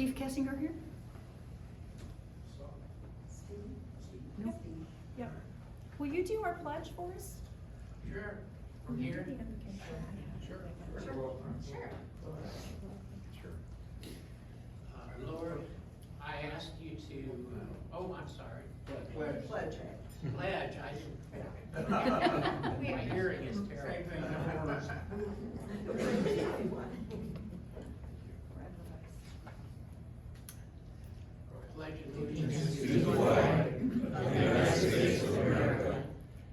Steve Kessinger here? No. Yep. Will you do our pledge for us? Sure. From here? Sure. Sure. Lord, I ask you to, oh, I'm sorry. Pledge. Pledge. Pledge, my hearing is terrible. Pledge allegiance To the flag of the United States of America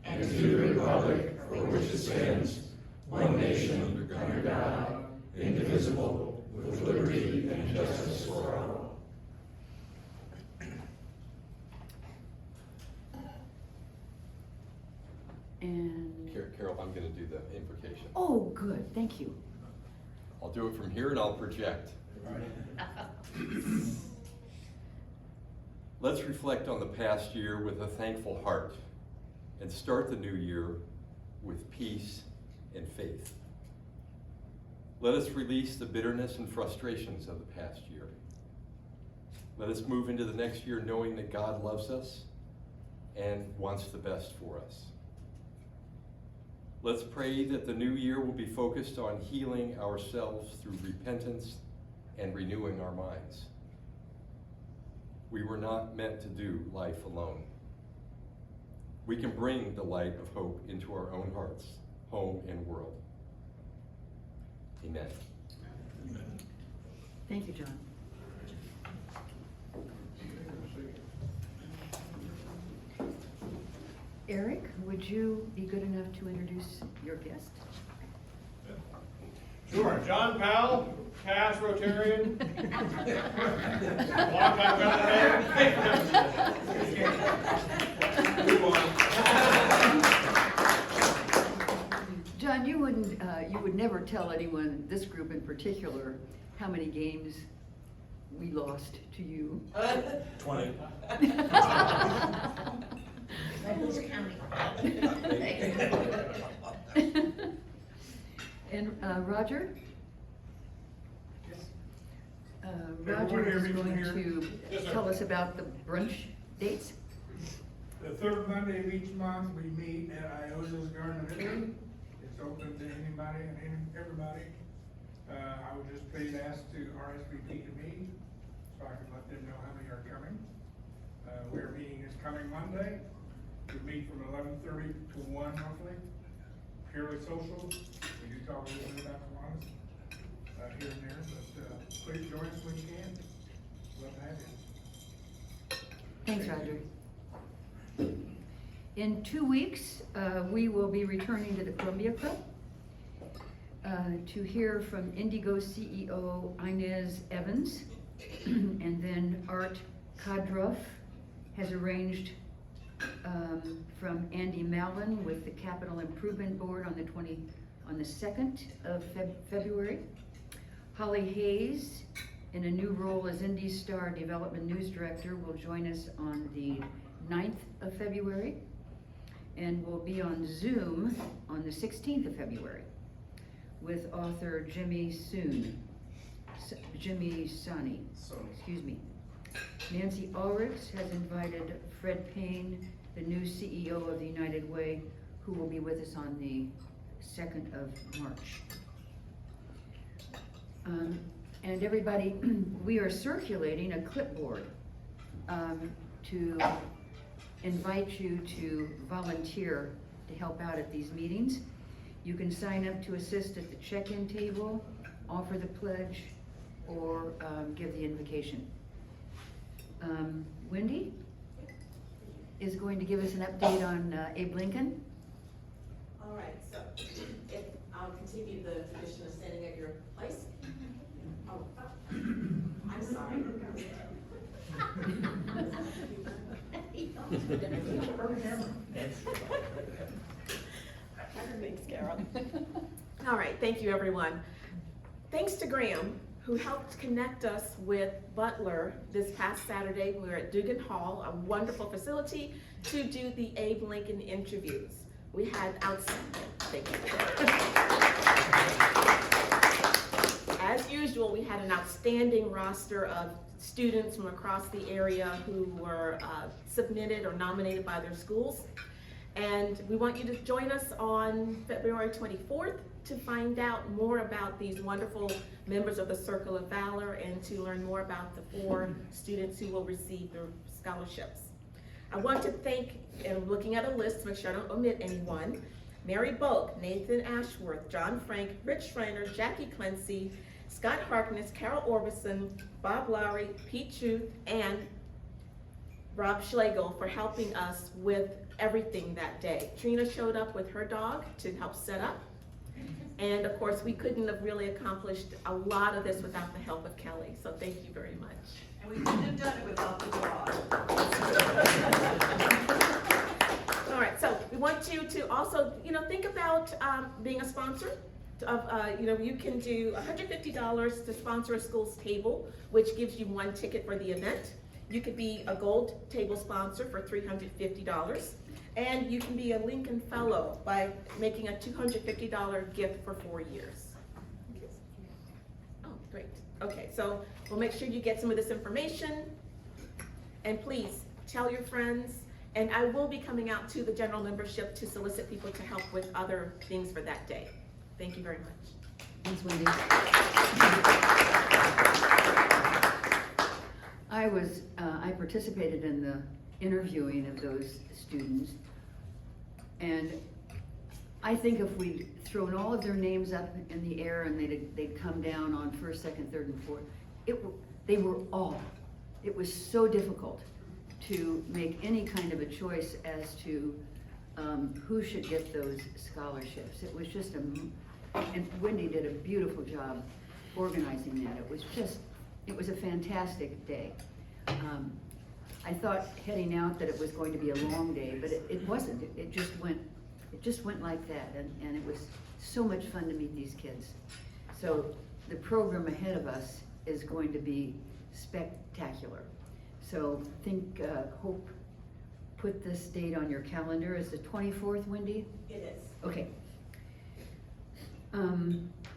and to the republic for which it stands, one nation, under God, indivisible, with liberty and justice for all. And, Carol, I'm going to do the invocation. oh, good, thank you. I'll do it from here and I'll project. Let's reflect on the past year with a thankful heart and start the new year with peace and faith. Let us release the bitterness and frustrations of the past year. Let us move into the next year knowing that God loves us and wants the best for us. Let's pray that the new year will be focused on healing ourselves through repentance and renewing our minds. We were not meant to do life alone. We can bring the light of hope into our own hearts, home, and world. Amen. Thank you, John. Eric, would you be good enough to introduce your guest? Sure, John Powell, past Rotarian. Long time John, you would never tell anyone, this group in particular, how many games we lost to you. 20. Who's counting? And Roger? Everyone Roger hear is me from going here? to Yes, sir. tell us about the brunch dates. The third Monday of each month, we meet at Iosa's Garden of Italy. It's open to anybody and everybody. I would just please ask to RSVP to me, so I can let them know how many are coming. Our meeting is coming Monday. We meet from 11:30 to 1 roughly. Purely social. We do talk a little bit about Kiwanis, here and there, but, please join us when you can. Love to have you. Thanks, Roger. In 2 weeks, we will be returning to the Columbia Club to hear from Indigo CEO Inez Evans, and then Art Kadroff has arranged from Andy Mallon with the Capital Improvement Board on the 2nd of February. Holly Hayes, in a new role as Indy Star Development News Director, will join us on the 9th of February, and will be on Zoom on the 16th of February with author Jimmy Sani, excuse me. Nancy Ulrichs has invited Fred Payne, the new CEO of the United Way, who will be with us on the 2nd of March. And everybody, we are circulating a clipboard to invite you to volunteer to help out at these meetings. You can sign up to assist at the check-in table, offer the pledge, or give the invocation. Wendy is going to give us an update on Abe Lincoln. All right, so if I'll continue the tradition of standing at your place. Oh, I'm sorry. Thanks, Carol. All right, thank you, everyone. Thanks to Graham, who helped connect us with Butler this past Saturday. We were at Dugan Hall, a wonderful facility, to do the Abe Lincoln interviews. We had outstanding, thank you. as usual, we had an outstanding roster of students from across the area who were submitted or nominated by their schools. And we want you to join us on February 24th to find out more about these wonderful members of the Circle of Valor and to learn more about the 4 students who will receive their scholarships. I want to thank, and looking at a list to make sure I don't omit anyone, Mary Bulk, Nathan Ashworth, John Frank, Rich Schreiner, Jackie Clancy, Scott Harkness, Carol Orbison, Bob Lowry, Pete Truth, and Rob Schlegel for helping us with everything that day. Trina showed up with her dog to help set up. And of course, we couldn't have really accomplished a lot of this without the help of Kelly, so thank you very much. And we couldn't have done it without the dog. All right, so we want you to also, think about being a sponsor. You can do $150 to sponsor a school's table, which gives you 1 ticket for the event. You could be a gold table sponsor for $350. And you can be a Lincoln Fellow by making a $250 gift for 4 years. Oh, great. Okay, so we'll make sure you get some of this information. And please tell your friends. And I will be coming out to the general membership to solicit people to help with other things for that day. Thank you very much. Thanks, Wendy. I participated in the interviewing of those students, and I think if we'd thrown all of their names up in the air and they'd come down on 1st, 2nd, 3rd, and 4th, they were all. It was so difficult to make any kind of a choice as to who should get those scholarships. It was just and Wendy did a beautiful job organizing that. It was a fantastic day. I thought heading out that it was going to be a long day, but it wasn't. It just went like that, and it was so much fun to meet these kids. So the program ahead of us is going to be spectacular. So hope, put this date on your calendar. Is the 24th, Wendy? It is. Okay.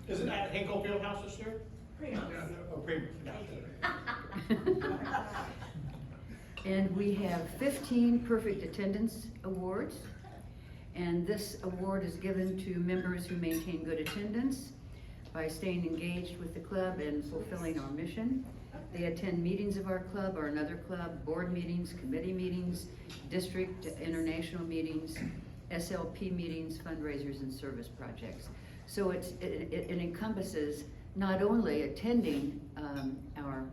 Is it at Hinkle Fieldhouse this year? And we have 15 perfect attendance awards. And this award is given to members who maintain good attendance by staying engaged with the club and fulfilling our mission. They attend meetings of our club or another club, board meetings, committee meetings, district, international meetings, SLP meetings, fundraisers, and service projects. So it encompasses not only attending our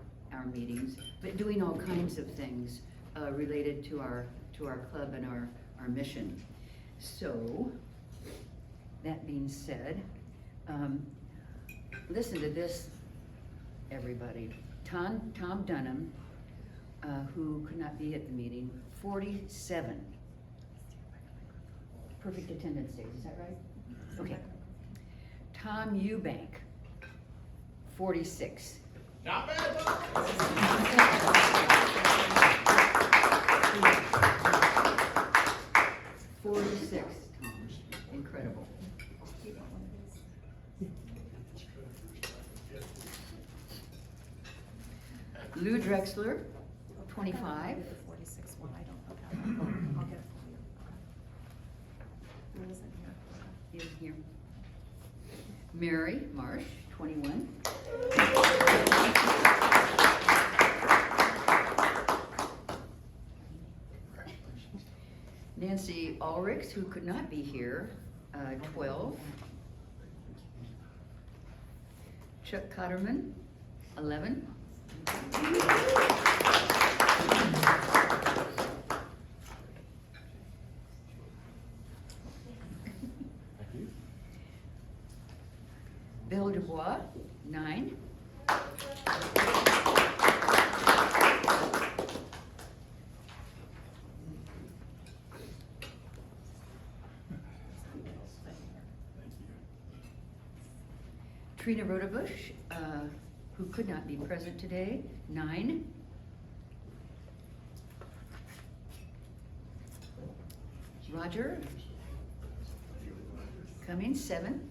meetings, but doing all kinds of things related to our club and our mission. So, that being said, listen to this, everybody. Tom Dunham, who could not be at the meeting, 47 perfect attendance days, is that right? Okay. Tom Eubank, 46. Not bad. 46, Tom. Incredible. Lou Drexler, 25. 46 one, I don't know. I'll get it for you. Who is it here? Is here. Mary Marsh, 21. Nancy Ulrichs, who could not be here, 12. Chuck Cotterman, 11. Bill Dubois, 9. Trina Rodebush, who could not be present today, 9. Roger Cummings, 7.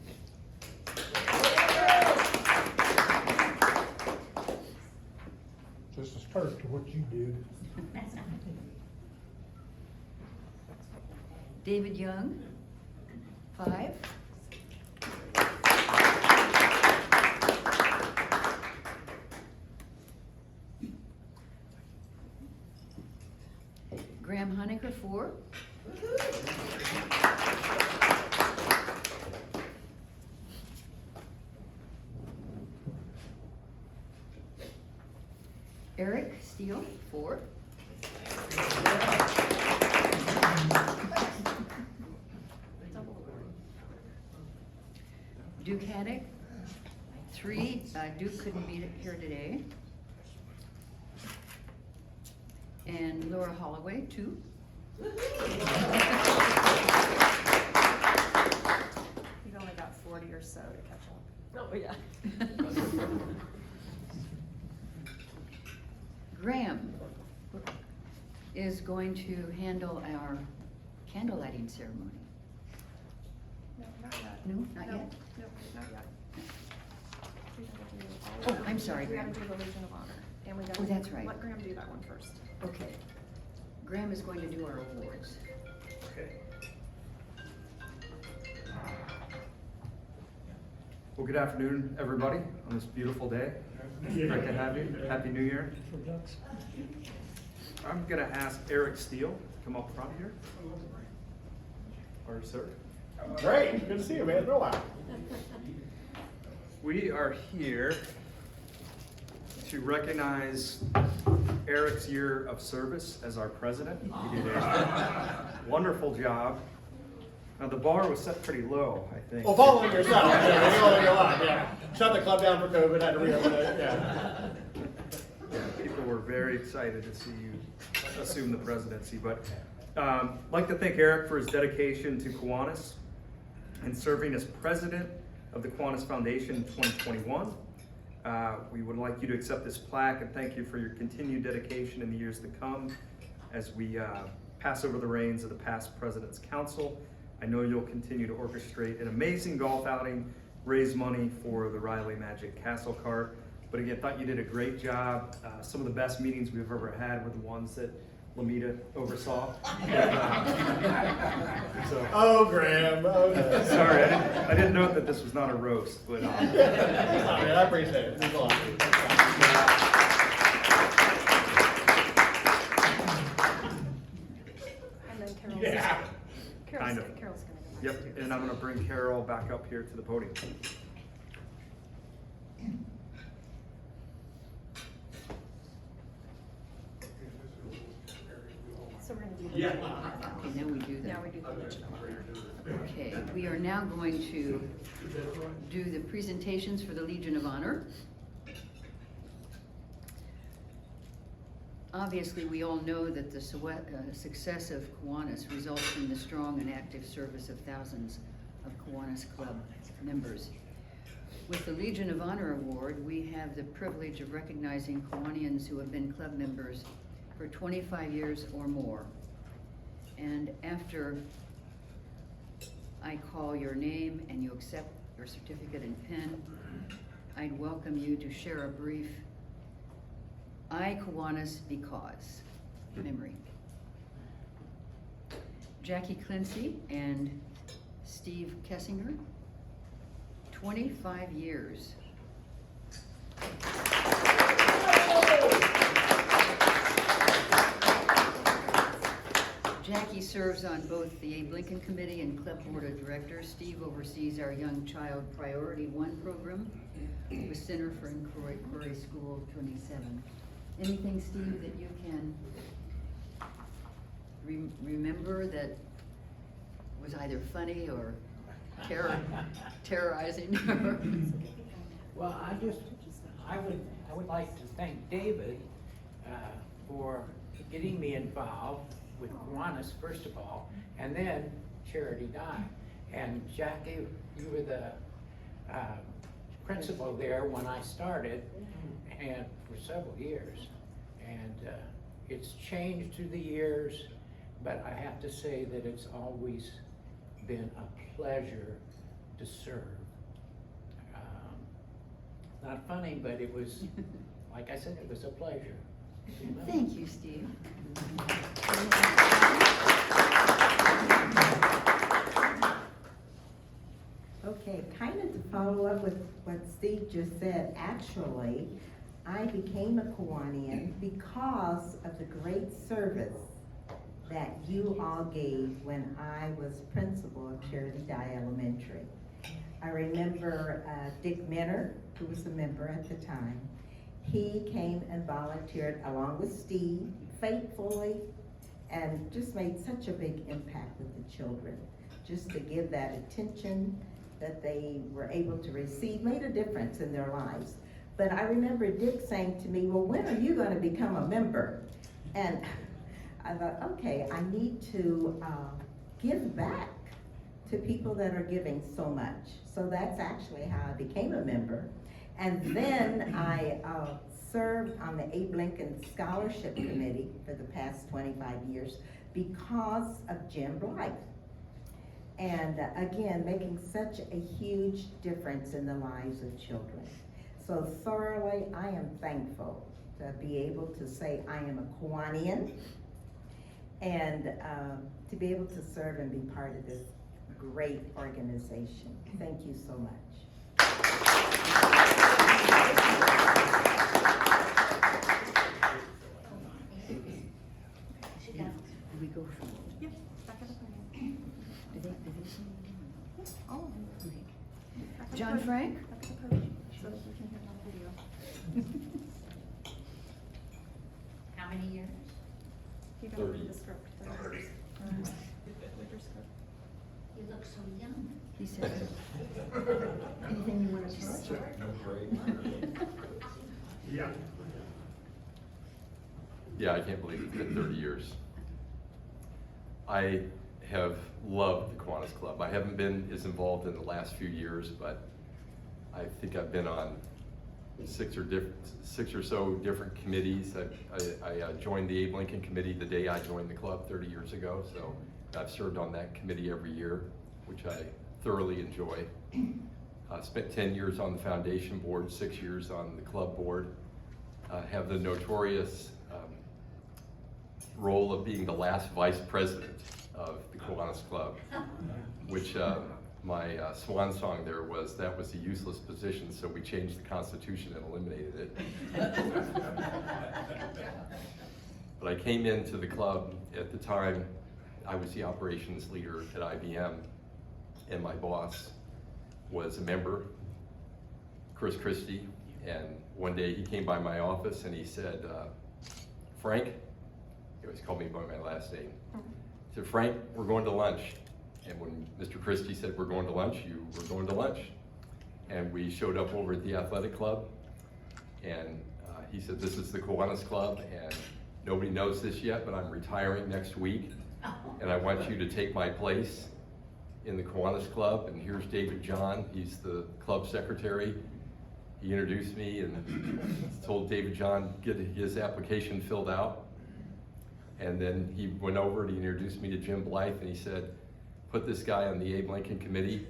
Just a start to what you did. David Young, 5. Graham Honecker, 4. Eric Steele, 4. Duke Haddock, 3. Duke couldn't be here today. And Laura Holloway, 2. You've only got 40 or so to catch up. Oh, yeah. Graham is going to handle our candle lighting ceremony. No, not yet. No, not yet? No, not yet. We gotta do all Oh, of them. I'm sorry, We gotta Graham. do the Legion of Honor, and we gotta. Oh, that's right. Let Graham do that one first. Okay. Graham is going to do our awards. Okay. Well, good afternoon, everybody, on this beautiful day. Great to have you. Happy New Year. I'm gonna ask Eric Steele to come up front here. Or sir. Great, good to see you, man. It's been a while. We are here to recognize Eric's year of service as our president. He did a wonderful job. Now, the bar was set pretty low, I think. Well, following yourself, yeah, following a lot, yeah. Shut the club down for COVID, had to reopen it, yeah. Yeah, people were very excited to see you assume the presidency, but I'd like to thank Eric for his dedication to Kiwanis and serving as president of the Kiwanis Foundation in 2021. We would like you to accept this plaque and thank you for your continued dedication in the years to come as we pass over the reins of the past President's Council. I know you'll continue to orchestrate an amazing golf outing, raise money for the Riley Magic Castle Cart. But again, thought you did a great job. Some of the best meetings we've ever had were the ones that Lamita oversaw. So, Oh, Graham, okay. sorry, I didn't note that this was not a roast, but Sorry, I appreciate it. It's a lot. And then Carol's. Yeah. Kind of. Carol's gonna go next. yep, and I'm gonna bring Carol back up here to the podium. So we're gonna do the Legion of Honor now. Okay, now we do that. Now we do the Legion of Honor. Okay, we are now going to do the presentations for the Legion of Honor. Obviously, we all know that the success of Kiwanis results from the strong and active service of thousands of Kiwanis Club members. With the Legion of Honor Award, we have the privilege of recognizing Kiwanians who have been club members for 25 years or more. And after I call your name and you accept your certificate and pen, I'd welcome you to share a brief I Kiwanis because memory. Jackie Clancy and Steve Kessinger, 25 years. Jackie serves on both the Abe Lincoln Committee and Club Board of Directors. Steve oversees our Young Child Priority 1 program with Center for Inquiry School 27. Anything, Steve, that you can remember that was either funny or terrorizing? Well, I would like to thank David for getting me involved with Kiwanis, first of all, and then Charity Dye. And Jackie, you were the principal there when I started, and for several years. And it's changed through the years, but I have to say that it's always been a pleasure to serve. Not funny, but it was like I said, it was a pleasure. Thank you, Steve. Okay, kind of to follow up with what Steve just said, actually, I became a Kiwanian because of the great service that you all gave when I was principal of Charity Dye Elementary. I remember Dick Minner, who was a member at the time. He came and volunteered along with Steve faithfully and just made such a big impact with the children. Just to give that attention that they were able to receive made a difference in their lives. But I remember Dick saying to me, well, when are you going to become a member? And I thought, okay, I need to give back to people that are giving so much. So that's actually how I became a member. And then I served on the Abe Lincoln Scholarship Committee for the past 25 years because of Jim Blythe. And again, making such a huge difference in the lives of children. So thoroughly, I am thankful to be able to say I am a Kiwanian and to be able to serve and be part of this great organization. Thank you so much. Do we go from? Yeah, back at the podium. All of them. Back at the John podium. Frank? Back at the podium, so that we can hear on video. How many years? You don't 30. need the script. 30 years. With your script. You look so young. He said, anything you want to tell us? No break. Yeah. Yeah, I can't believe it's been 30 years. I have loved the Kiwanis Club. I haven't been as involved in the last few years, but I think I've been on six or so different committees. I joined the Abe Lincoln Committee the day I joined the club 30 years ago, so I've served on that committee every year, which I thoroughly enjoy. Spent 10 years on the foundation board, 6 years on the club board. Have the notorious role of being the last vice president of the Kiwanis Club, which my swan song there was, that was a useless position, so we changed the Constitution and eliminated it. But I came into the club at the time, I was the operations leader at IBM, and my boss was a member, Chris Christie, and one day he came by my office and he said, Frank, he always called me by my last name. He said, Frank, we're going to lunch. And when Mr. Christie said, we're going to lunch, you were going to lunch. And we showed up over at the athletic club, and he said, this is the Kiwanis Club, and nobody knows this yet, but I'm retiring next week, and I want you to take my place in the Kiwanis Club, and here's David John, he's the club secretary. He introduced me and told David John get his application filled out. And then he went over and he introduced me to Jim Blythe, and he said, put this guy on the Abe Lincoln Committee.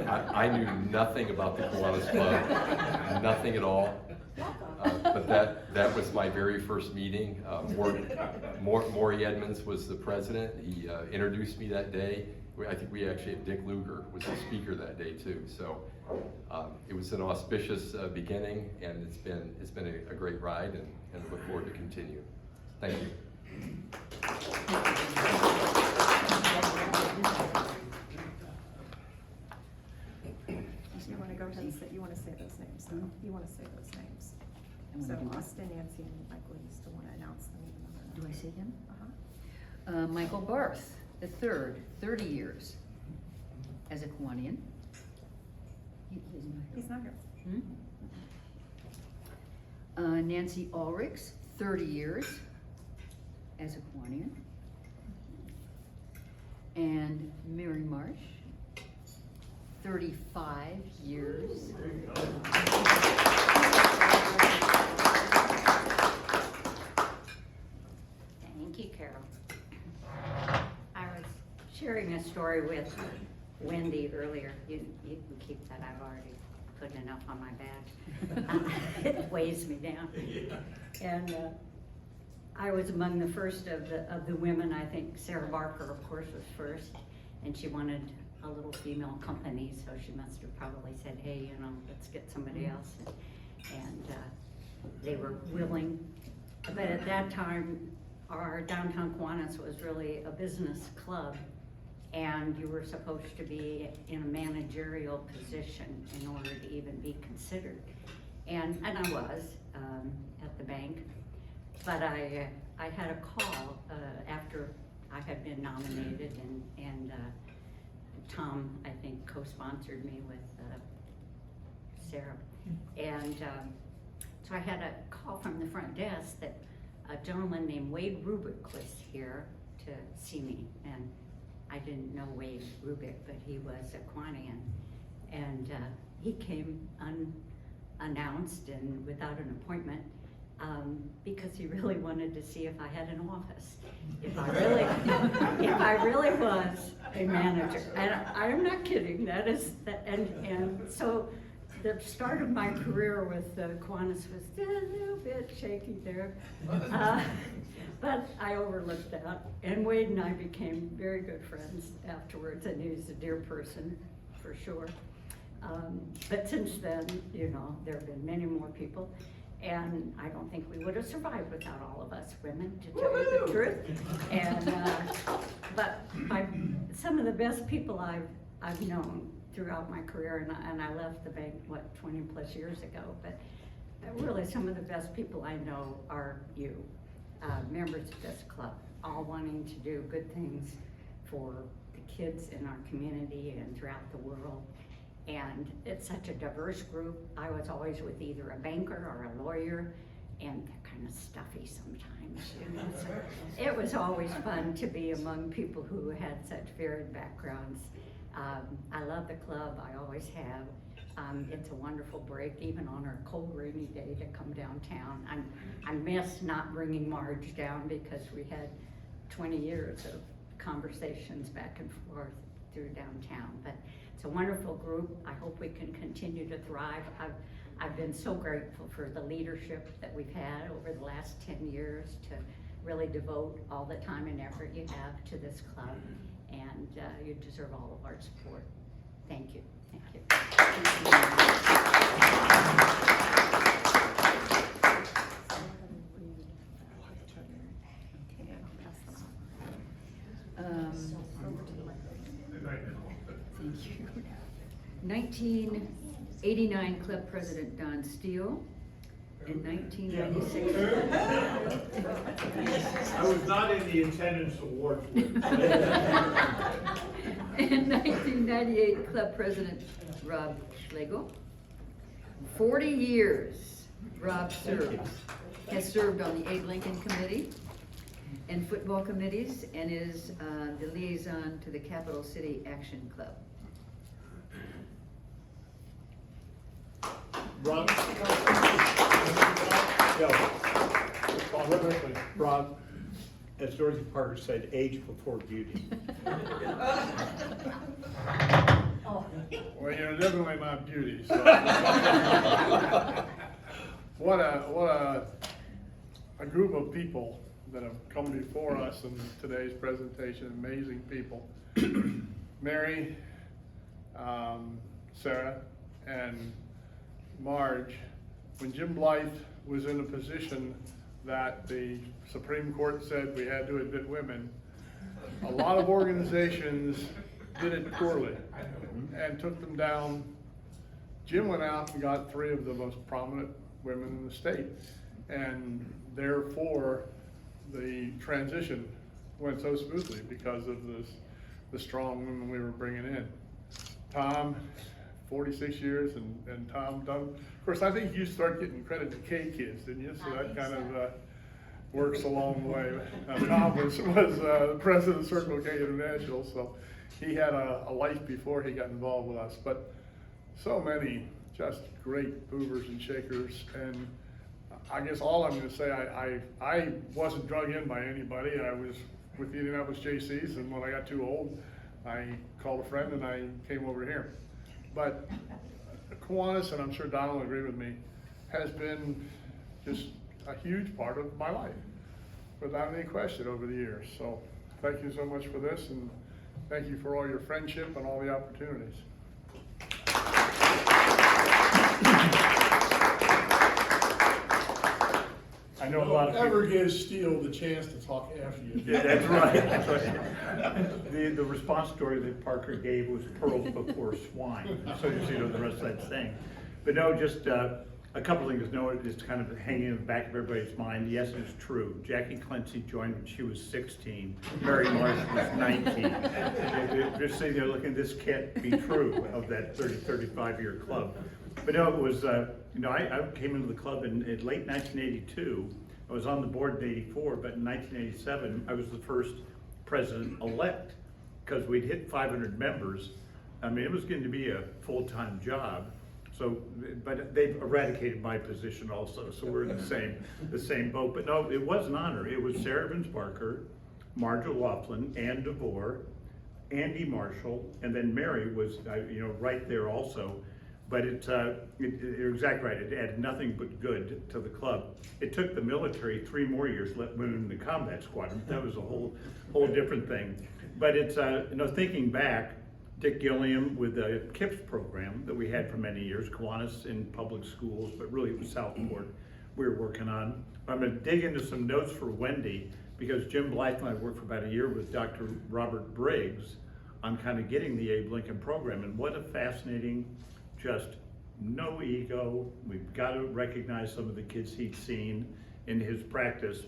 I knew nothing about the Kiwanis Club, nothing at all. But that was my very first meeting. Maury Edmonds was the president. He introduced me that day. I think we actually had Dick Lugar was the speaker that day too. So it was an auspicious beginning, and it's been a great ride, and I look forward to continue. Thank you. You want to go ahead and say, you want to say those names, so you want to say those names. So Austin, Nancy, and Michael, you still want to announce them even though they're Do I say them? Uh-huh. Michael Barth, the third, 30 years as a Kiwanian. He's not here. Nancy Ulrichs, 30 years as a Kiwanian. And Mary Marsh, 35 years. Thank you, Carol. I was sharing a story with Wendy earlier. You can keep that, I've already put enough on my back. It weighs me down. And I was among the first of the women. I think Sarah Barker, of course, was first, and she wanted a little female company, so she must have probably said, hey, you know, let's get somebody else. And they were willing. But at that time, our downtown Kiwanis was really a business club, and you were supposed to be in a managerial position in order to even be considered. And I was at the bank, but I had a call after I had been nominated, and Tom, I think, co-sponsored me with Sarah. And so I had a call from the front desk that a gentleman named Wade Rubik was here to see me. And I didn't know Wade Rubik, but he was a Kiwanian. And he came unannounced and without an appointment because he really wanted to see if I had an office. If I really was a manager. And I'm not kidding, that is, and so the start of my career with Kiwanis was a little bit shaky there. But I overlooked that. And Wade and I became very good friends afterwards, and he was a dear person, for sure. But since then, you know, there have been many more people. And I don't think we would have survived without all of us women, to tell you the truth. And but some of the best people I've known throughout my career, and I left the bank 20 plus years ago. But really, some of the best people I know are you, members of this club, all wanting to do good things for the kids in our community and throughout the world. And it's such a diverse group. I was always with either a banker or a lawyer, and they're kind of stuffy sometimes, you know. So it was always fun to be among people who had such varied backgrounds. I love the club, I always have. It's a wonderful break, even on our cold, rainy day, to come downtown. I miss not bringing Marge down because we had 20 years of conversations back and forth through downtown. But it's a wonderful group. I hope we can continue to thrive. I've been so grateful for the leadership that we've had over the last 10 years to really devote all the time and effort you have to this club, and you deserve all of our support. Thank you. Thank you. Thank you. 1989 Club President Don Steele. In 1996. I was not in the attendance awards with. In 1998, Club President Rob Schlegel. 40 years Rob has served on the Abe Lincoln Committee and football committees, and is the liaison to the Capital City Action Club. Rob? Rob, as Dorothy Parker said, age before beauty. Well, you're definitely not beauty, so. What a group of people that have come before us in today's presentation, amazing people. Mary, Sarah, and Marge, when Jim Blythe was in a position that the Supreme Court said we had to admit women, a lot of organizations did it poorly and took them down. Jim went out and got 3 of the most prominent women in the state, and therefore the transition went so smoothly because of the strong women we were bringing in. Tom, 46 years, and Tom done. Of course, I think you start getting credit to K-Kids, didn't you? So that kind of works along the way. Tom was president of Circle K International, so he had a life before he got involved with us. But so many just great movers and shakers, and I guess all I'm going to say, I wasn't drug in by anybody. I was with the Indianapolis JCs, and when I got too old, I called a friend and I came over here. But Kiwanis, and I'm sure Don will agree with me, has been just a huge part of my life, without any question, over the years. So thank you so much for this, and thank you for all your friendship and all the opportunities. I know a lot of people. Don't ever give Steele the chance to talk after you. Yeah, that's right, that's right. The response story that Parker gave was pearls before swine, so you know the rest of that saying. But no, just a couple things, no, it's kind of hanging in the back of everybody's mind. Yes, it's true. Jackie Clancy joined when she was 16, Mary Marsh was 19. Just sitting there looking, this can't be true of that 35-year club. But no, it was, you know, I came into the club in late 1982. I was on the board in 84, but in 1987, I was the first president-elect, because we'd hit 500 members. I mean, it was going to be a full-time job. So, but they've eradicated my position also, so we're in the same boat. But no, it was an honor. It was Sarah Evans Barker, Marge O'Loughlin, Ann DeVore, Andy Marshall, and then Mary was, you know, right there also. But you're exactly right. It added nothing but good to the club. It took the military 3 more years to let women in the combat squadron. That was a whole different thing. But it's, you know, thinking back, Dick Gilliam with the KIPS program that we had for many years, Kiwanis in public schools, but really it was Southport we were working on. I'm gonna dig into some notes for Wendy, because Jim Blythe and I worked for about a year with Dr. Robert Briggs on kind of getting the Abe Lincoln program, and what a fascinating, just no ego. We've got to recognize some of the kids he'd seen in his practice,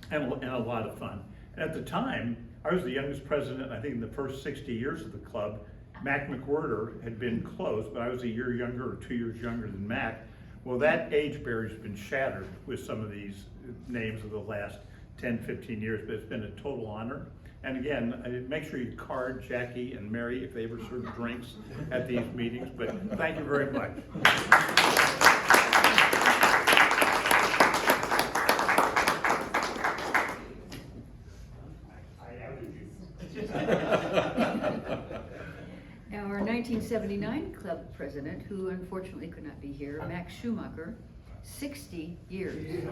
and a lot of fun. And at the time, I was the youngest president, I think, in the first 60 years of the club. Mac McWhirter had been close, but I was a year younger or 2 years younger than Mac. Well, that age barrier's been shattered with some of these names of the last 10, 15 years, but it's been a total honor. And again, make sure you card Jackie and Mary if they ever serve drinks at these meetings, but thank you very much. Our 1979 club president, who unfortunately could not be here, Max Schumacher, 60 years.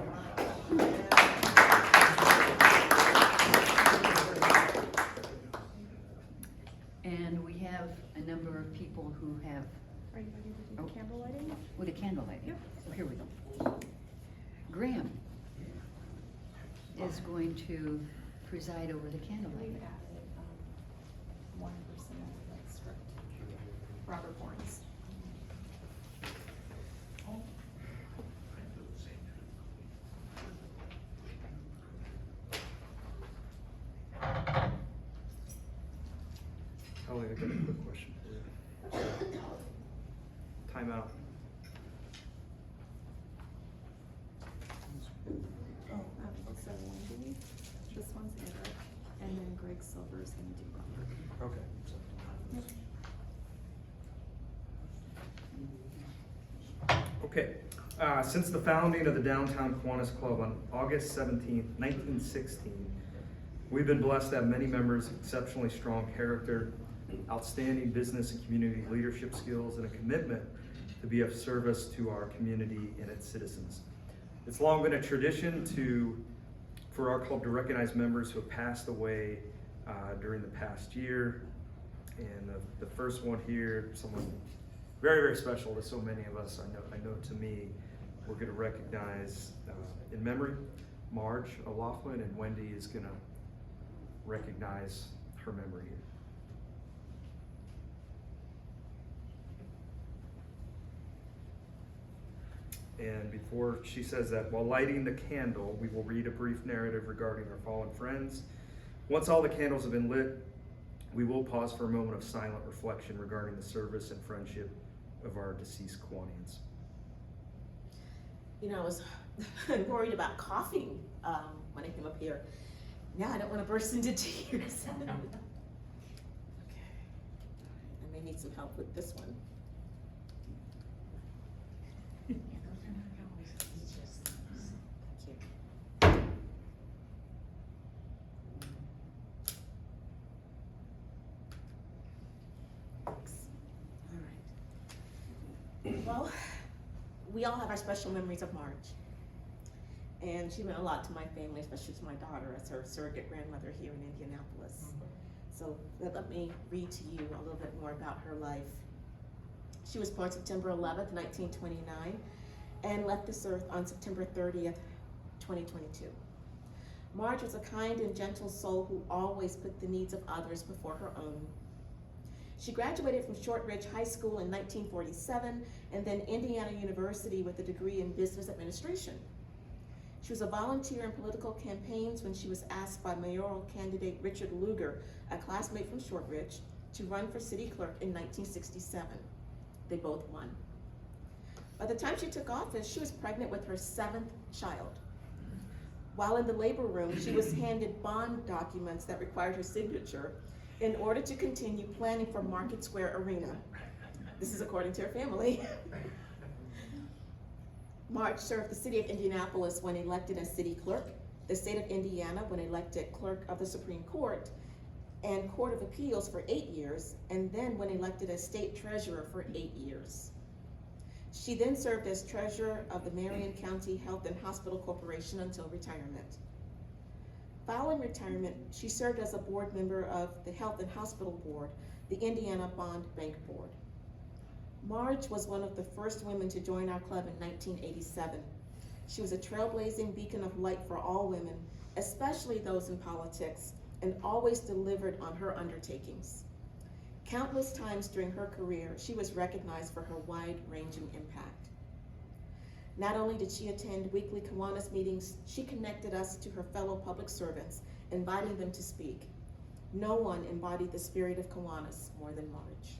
And we have a number of people who have. Are you ready to do candle lighting? With a candle lighting. Yep. So here we go. Graham is going to preside over the candle We've lighting. added 1% of that script. Robert Horns. Holly, I got a quick question for you. Time out. So Wendy, this one's Eric, and then Greg Silver's gonna do Robert. Okay. Since the founding of the Downtown Kiwanis Club on August 17th, 1916, we've been blessed to have many members of exceptionally strong character, outstanding business and community leadership skills, and a commitment to be of service to our community and its citizens. It's long been a tradition for our club to recognize members who have passed away during the past year. And the first one here, someone very, very special to so many of us, I know to me, we're gonna recognize in memory, Marge O'Loughlin, and Wendy is gonna recognize her memory here. And before she says that, while lighting the candle, we will read a brief narrative regarding our fallen friends. Once all the candles have been lit, we will pause for a moment of silent reflection regarding the service and friendship of our deceased Kiwanians. You know, I was worried about coughing when I came up here. Now I don't want to burst into tears. Okay. I may need some help with this one. All right. Well, we all have our special memories of Marge. And she meant a lot to my family, especially to my daughter as her surrogate grandmother here in Indianapolis. So let me read to you a little bit more about her life. She was born September 11th, 1929, and left this earth on September 30th, 2022. Marge was a kind and gentle soul who always put the needs of others before her own. She graduated from Shortridge High School in 1947 and then Indiana University with a degree in business administration. She was a volunteer in political campaigns when she was asked by mayoral candidate Richard Lugar, a classmate from Shortridge, to run for city clerk in 1967. They both won. By the time she took office, she was pregnant with her 7th child. While in the labor room, she was handed bond documents that required her signature in order to continue planning for Market Square Arena. This is according to her family. Marge served the city of Indianapolis when elected as city clerk, the state of Indiana when elected clerk of the Supreme Court, and Court of Appeals for 8 years, and then when elected as state treasurer for 8 years. She then served as treasurer of the Marion County Health and Hospital Corporation until retirement. Following retirement, she served as a board member of the Health and Hospital Board, the Indiana Bond Bank Board. Marge was one of the first women to join our club in 1987. She was a trailblazing beacon of light for all women, especially those in politics, and always delivered on her undertakings. Countless times during her career, she was recognized for her wide-ranging impact. Not only did she attend weekly Kiwanis meetings, she connected us to her fellow public servants, inviting them to speak. No one embodied the spirit of Kiwanis more than Marge.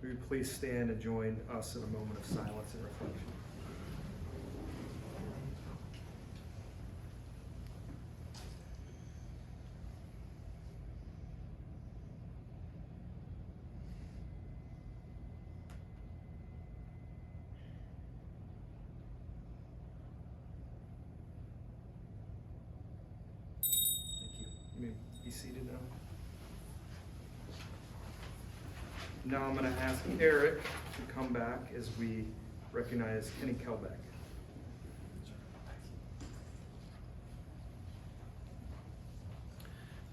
So will you please stand and join us in a moment of silence and reflection. You may be seated now. Now I'm going to ask Eric to come back as we recognize Kenny Kelbeck.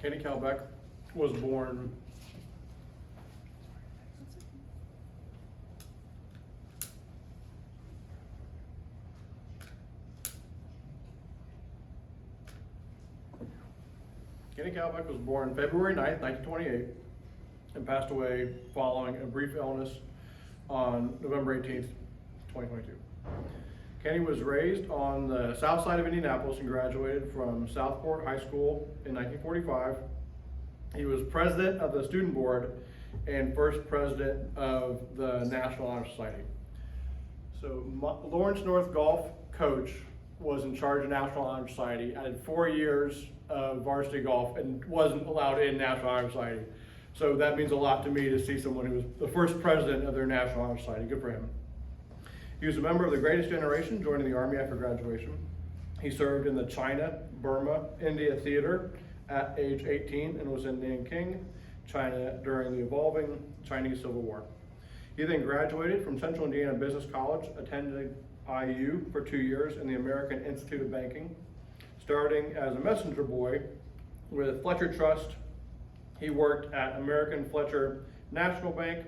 Kenny Kelbeck was born February 9th, 1928, and passed away following a brief illness on November 18th, 2022. Kenny was raised on the south side of Indianapolis and graduated from Southport High School in 1945. He was president of the student board and first president of the National Honor Society. So Lawrence North golf coach was in charge of National Honor Society. I had 4 years of varsity golf and wasn't allowed in National Honor Society. So that means a lot to me to see someone who was the first president of their National Honor Society. Good for him. He was a member of the Greatest Generation, joining the Army after graduation. He served in the China, Burma, India theater at age 18 and was in Nanking, China during the evolving Chinese Civil War. He then graduated from Central Indiana Business College, attended IU for 2 years in the American Institute of Banking. Starting as a messenger boy with Fletcher Trust, he worked at American Fletcher National Bank,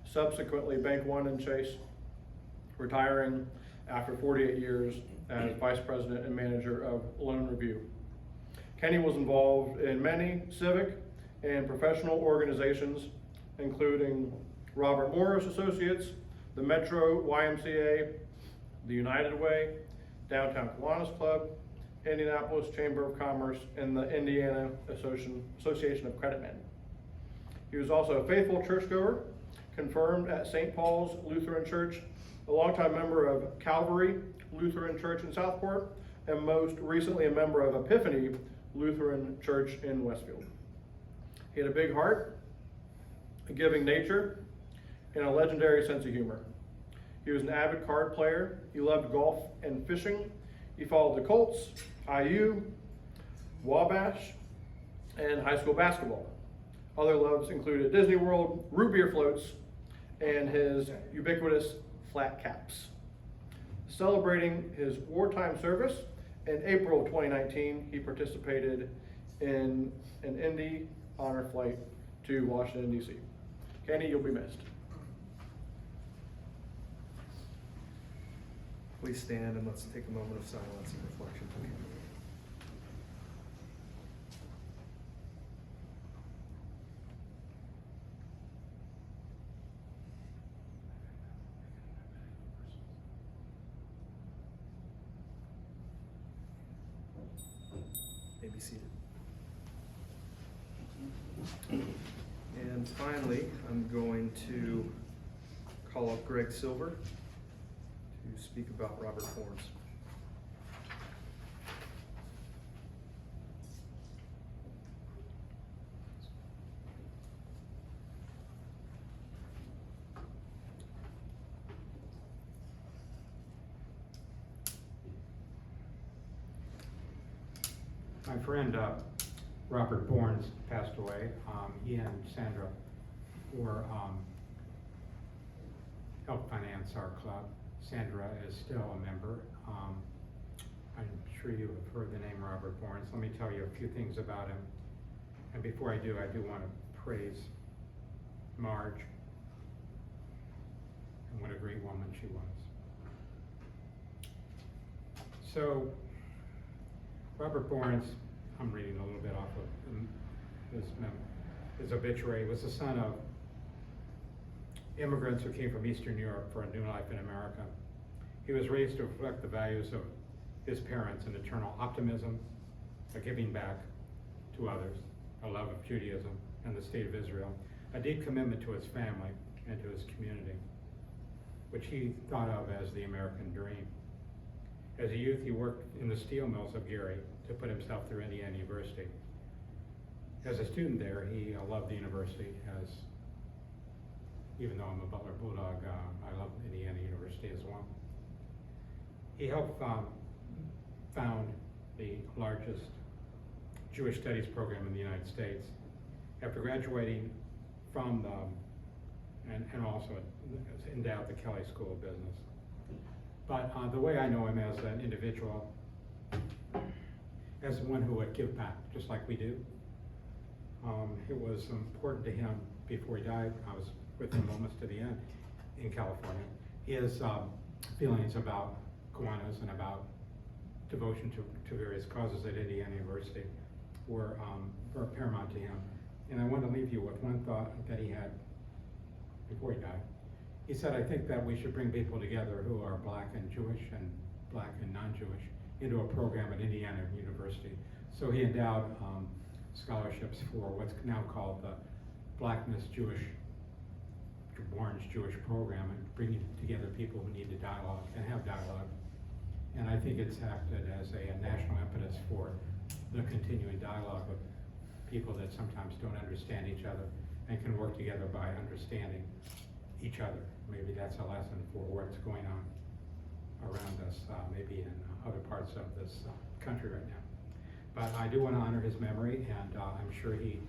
subsequently Bank One and Chase, retiring after 48 years as vice president and manager of Loan Review. Kenny was involved in many civic and professional organizations, including Robert Morris Associates, the Metro YMCA, the United Way, Downtown Kiwanis Club, Indianapolis Chamber of Commerce, and the Indiana Association of Credit Men. He was also a faithful churchgoer, confirmed at St. Paul's Lutheran Church, a longtime member of Calvary Lutheran Church in Southport, and most recently a member of Epiphany Lutheran Church in Westfield. He had a big heart, a giving nature, and a legendary sense of humor. He was an avid card player. He loved golf and fishing. He followed the Colts, IU, Wabash, and high school basketball. Other loves included Disney World, root beer floats, and his ubiquitous flat caps. Celebrating his wartime service, in April of 2019, he participated in an Indy honor flight to Washington, D.C. Kenny, you'll be missed. Please stand and let's take a moment of silence and reflection. May be seated. And finally, I'm going to call up Greg Silver to speak about Robert Horns. My friend Robert Bournes passed away. He and Sandra were helped finance our club. Sandra is still a member. I'm sure you have heard the name Robert Bournes. Let me tell you a few things about him. And before I do want to praise Marge and what a great woman she was. So, Robert Bournes, I'm reading a little bit off of his obituary, was the son of immigrants who came from Eastern Europe for a new life in America. He was raised to reflect the values of his parents: an eternal optimism, a giving back to others, a love of Judaism and the state of Israel, a deep commitment to his family and to his community, which he thought of as the American dream. As a youth, he worked in the steel mills of Gary to put himself through Indiana University. As a student there, he loved the university, as even though I'm a Butler Bulldog, I love Indiana University as well. He helped found the largest Jewish studies program in the United States. After graduating from and also endowed the Kelley School of Business. But the way I know him as an individual, as one who would give back, just like we do. It was important to him before he died. I was with him almost to the end in California. His feelings about Kiwanis and about devotion to various causes at Indiana University were paramount to him. And I want to leave you with one thought that he had before he died. He said, I think that we should bring people together who are black and Jewish and black and non-Jewish into a program at Indiana University. So he endowed scholarships for what's now called the Blackness Jewish, Orange Jewish program, and bringing together people who need to dialogue and have dialogue. And I think it's acted as a national impetus for the continuing dialogue of people that sometimes don't understand each other and can work together by understanding each other. Maybe that's a lesson for what's going on around us, maybe in other parts of this country right now. But I do want to honor his memory, and I'm sure he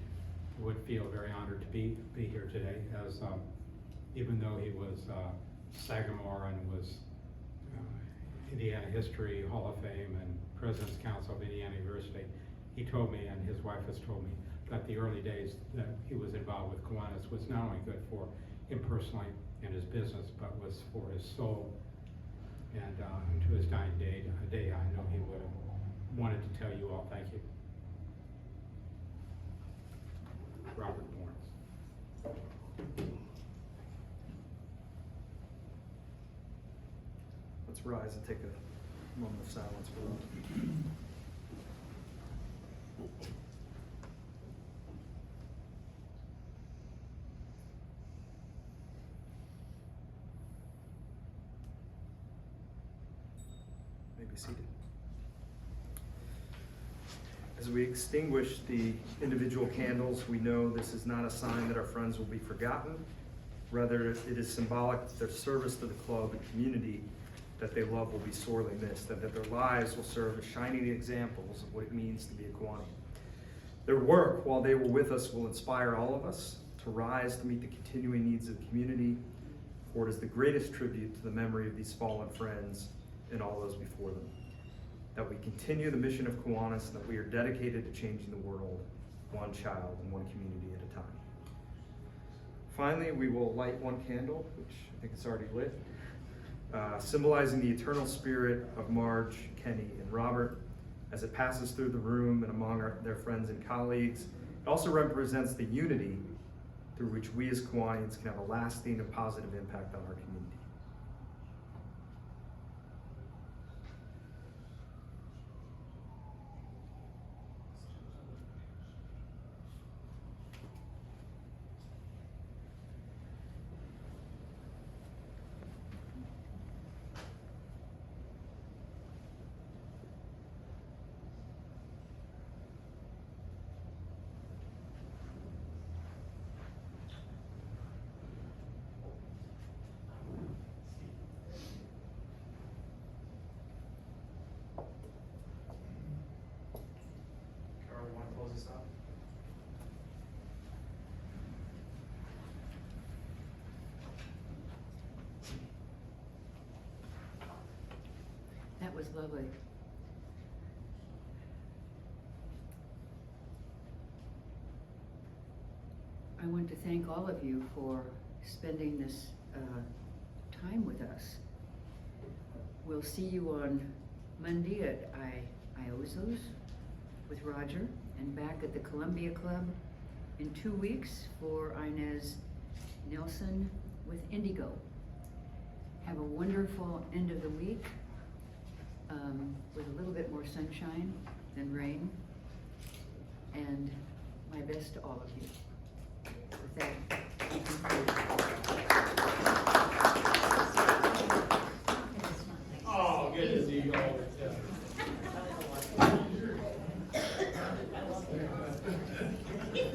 would feel very honored to be here today, as even though he was Sagamore and was Indiana History Hall of Fame and President's Council of Indiana University, he told me, and his wife has told me, that the early days that he was involved with Kiwanis was not only good for him personally and his business, but was for his soul. And to his dying day, I know he would have wanted to tell you all thank you. Robert Bournes. Let's rise and take a moment of silence for them. Be seated. As we extinguish the individual candles, we know this is not a sign that our friends will be forgotten. Rather, it is symbolic that their service to the club and community that they love will be sorely missed, and that their lives will serve as shining examples of what it means to be a Kiwani. Their work, while they were with us, will inspire all of us to rise to meet the continuing needs of the community for it is the greatest tribute to the memory of these fallen friends and all those before them. That we continue the mission of Kiwanis and that we are dedicated to changing the world one child and one community at a time. Finally, we will light one candle, which I think is already lit, symbolizing the eternal spirit of Marge, Kenny, and Robert as it passes through the room and among their friends and colleagues. It also represents the unity through which we as Kiwanians can have a lasting and positive impact on our community. Carol, you want to close this out? That was lovely. I want to thank all of you for spending this time with us. We'll see you on Monday at Iozos with Roger, and back at the Columbia Club in 2 weeks for Inez Nelson with Indigo. Have a wonderful end of the week with a little bit more sunshine than rain, and my best to all of you.